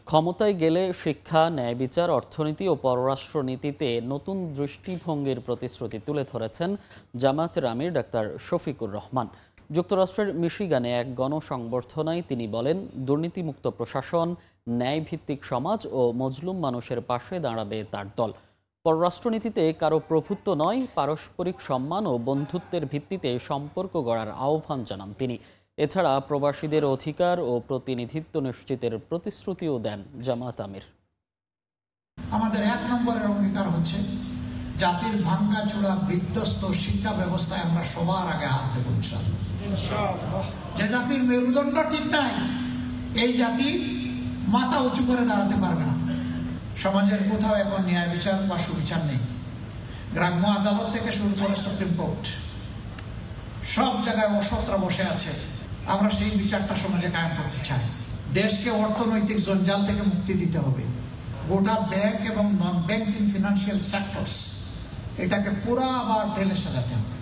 ক্ষমতায় গেলে শিক্ষা, ন্যায় বিচার, অর্থনীতি ও পররাষ্ট্রনীতিতে নতুন দৃষ্টিভঙ্গির প্রতিশ্রুতি তুলে ধরেছেন জামায়াতের আমির ডাক্তার শফিকুর রহমান। যুক্তরাষ্ট্রের মিশিগানে এক গণসংবর্ধনায় তিনি বলেন, দুর্নীতিমুক্ত প্রশাসন, ন্যায়ভিত্তিক সমাজ ও মজলুম মানুষের পাশে দাঁড়াবে তার দল। পররাষ্ট্রনীতিতে কারো প্রভুত্ব নয়, পারস্পরিক সম্মান ও বন্ধুত্বের ভিত্তিতে সম্পর্ক গড়ার আহ্বান জানান তিনি। এছাড়া প্রবাসীদের অধিকার ও প্রতিনিধিত্ব নিশ্চিতের প্রতিশ্রুতিও দেন জামায়াত আমির। আমাদের এক নম্বরের অঙ্গীকার হচ্ছে জাতির ভাঙ্গাচোরা বিধ্বস্ত শিক্ষা ব্যবস্থায় আমরা সবার আগে হাত দেব ইনশাআল্লাহ। যে জাতির মেরুদণ্ড ঠিক নাই, এই জাতি মাথা উঁচু করে দাঁড়াতে পারবে না। সমাজের কোথাও এখন ন্যায় বিচার বা সুবিচার নেই। গ্রাম্য আদালত থেকে শুরু করে সুপ্রিম কোর্ট, সব জায়গায় অসতরা বসে আছে। আমরা সেই বিচারটা সমাজে কায়েম করতে চাই। দেশকে অর্থনৈতিক জঞ্জাল থেকে মুক্তি দিতে হবে। গোটা ব্যাংক এবং নন ব্যাংকিং ফিনান্সিয়াল সেক্টরস, এটাকে পুরো আবার ঢেলে সাজাতে হবে।